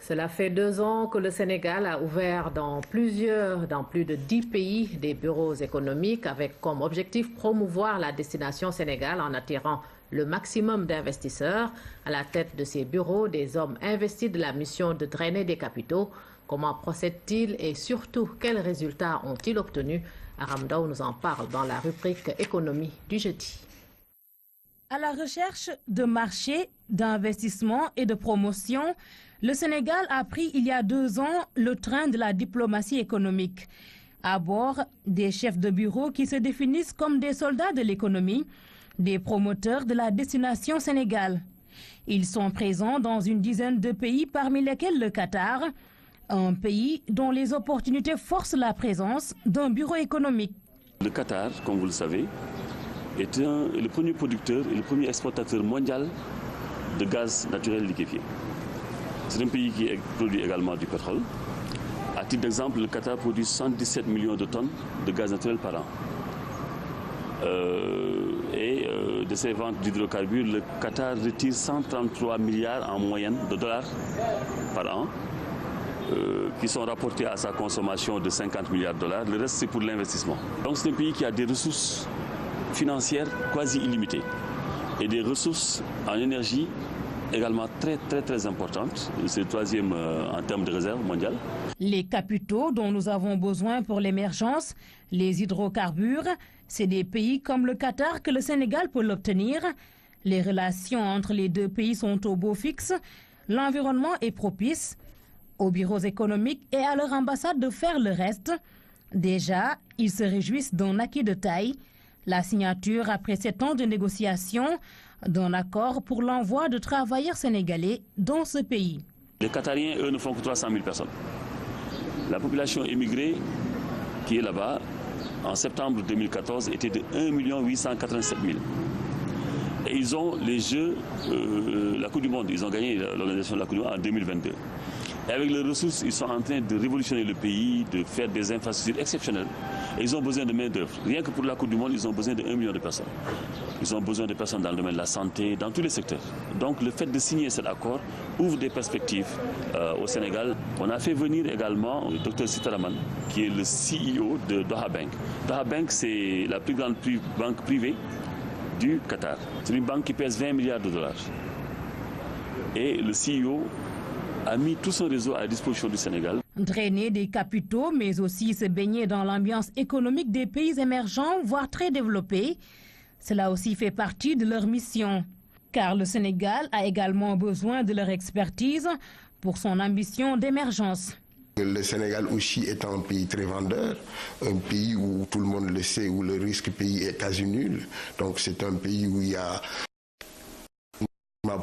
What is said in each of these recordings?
Cela fait 2 ans que le Sénégal a ouvert dans plus de 10 pays, des bureaux économiques avec comme objectif promouvoir la destination Sénégal en attirant le maximum d'investisseurs. À la tête de ces bureaux, des hommes investis de la mission de drainer des capitaux. Comment procèdent-ils et surtout, quels résultats ont-ils obtenus? Aram Ndao nous en parle dans la rubrique économie du jeudi. À la recherche de marchés, d'investissement et de promotion, le Sénégal a pris il y a 2 ans le train de la diplomatie économique. À bord, des chefs de bureau qui se définissent comme des soldats de l'économie, des promoteurs de la destination Sénégal. Ils sont présents dans une dizaine de pays, parmi lesquels le Qatar, un pays dont les opportunités forcent la présence d'un bureau économique. Le Qatar, comme vous le savez, est le premier producteur et le premier exportateur mondial de gaz naturel liquéfié. C'est un pays qui produit également du pétrole. À titre d'exemple, le Qatar produit 117 millions de tonnes de gaz naturel par an. De ces ventes d'hydrocarbures, le Qatar retire 133 milliards en moyenne de dollars par an, qui sont rapportés à sa consommation de 50 milliards de dollars. Le reste, c'est pour l'investissement. Donc c'est un pays qui a des ressources financières quasi illimitées et des ressources en énergie également très importantes. C'est le 3e en termes de réserve mondiale. Les capitaux dont nous avons besoin pour l'émergence, les hydrocarbures, c'est des pays comme le Qatar que le Sénégal peut l'obtenir. Les relations entre les 2 pays sont au beau fixe. L'environnement est propice aux bureaux économiques et à leur ambassade de faire le reste. Déjà, ils se réjouissent d'un acquis de taille. La signature, après 7 ans de négociations, d'un accord pour l'envoi de travailleurs sénégalais dans ce pays. Les Qatariens, eux, ne font que 300 000 personnes. La population émigrée qui est là-bas, en septembre 2014, était de 1 887 000. Et ils ont les Jeux, la Coupe du Monde, ils ont gagné l'organisation de la Coupe du Monde en 2022. Et avec leurs ressources, ils sont en train de révolutionner le pays, de faire des infrastructures exceptionnelles. Et ils ont besoin de main-d'œuvre. Rien que pour la Coupe du Monde, ils ont besoin de 1 million de personnes. Ils ont besoin de personnes dans le domaine de la santé, dans tous les secteurs. Donc le fait de signer cet accord ouvre des perspectives au Sénégal. On a fait venir également le Dr Sitaraman, qui est le CEO de Doha Bank. Doha Bank, c'est la plus grande banque privée du Qatar. C'est une banque qui pèse 20 milliards de dollars. Et le CEO a mis tout son réseau à la disposition du Sénégal. Drainer des capitaux, mais aussi se baigner dans l'ambiance économique des pays émergents, voire très développés, cela aussi fait partie de leur mission. Car le Sénégal a également besoin de leur expertise pour son ambition d'émergence. Le Sénégal aussi est un pays très vendeur, un pays où tout le monde le sait, où le risque pays est quasi nul. Donc c'est un pays où il y a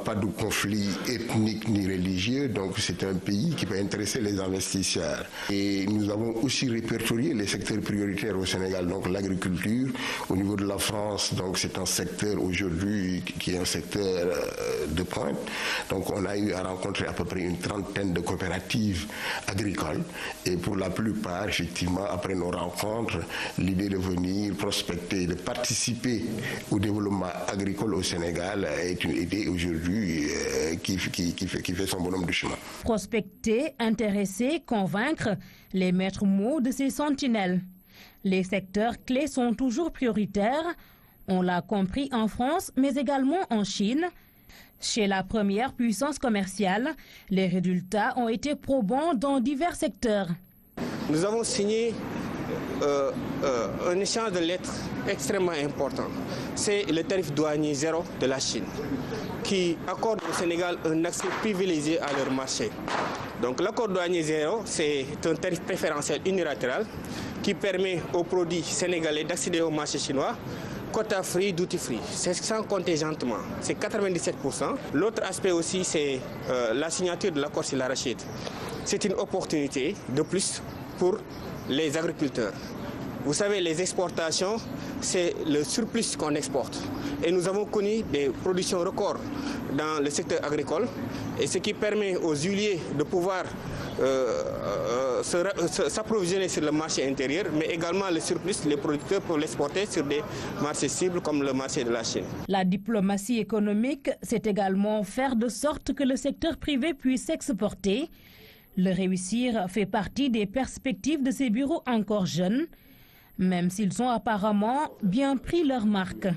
pas de conflit ethnique ni religieux, donc c'est un pays qui peut intéresser les investisseurs. Et nous avons aussi répertorié les secteurs prioritaires au Sénégal, donc l'agriculture. Au niveau de la France, donc c'est un secteur aujourd'hui qui est un secteur de pointe. Donc on a eu à rencontrer à peu près une trentaine de coopératives agricoles. Et pour la plupart, effectivement, après nos rencontres, l'idée de venir prospecter, de participer au développement agricole au Sénégal est une idée aujourd'hui qui fait son bonhomme de chemin. Prospecter, intéresser, convaincre, les maîtres mots de ces sentinelles. Les secteurs clés sont toujours prioritaires. On l'a compris en France, mais également en Chine. Chez la première puissance commerciale, les résultats ont été probants dans divers secteurs. Nous avons signé un échange de lettres extrêmement important. C'est le tarif douanier zéro de la Chine, qui accorde au Sénégal un accès privilégié à leur marché. Donc l'accord douanier zéro, c'est un tarif préférentiel unilatéral qui permet aux produits sénégalais d'accéder au marché chinois, quota free, duty free. C'est sans contingentement, c'est 97%. L'autre aspect aussi, c'est la signature de l'accord sur l'arachide. C'est une opportunité de plus pour les agriculteurs. Vous savez, les exportations, c'est le surplus qu'on exporte. Et nous avons connu des productions records dans le secteur agricole, et ce qui permet aux huiliers de pouvoir s'approvisionner sur le marché intérieur, mais également le surplus, les producteurs pour l'exporter sur des marchés cibles comme le marché de la Chine. La diplomatie économique, c'est également faire de sorte que le secteur privé puisse exporter. Le réussir fait partie des perspectives de ces bureaux encore jeunes, même s'ils ont apparemment bien pris leur marque.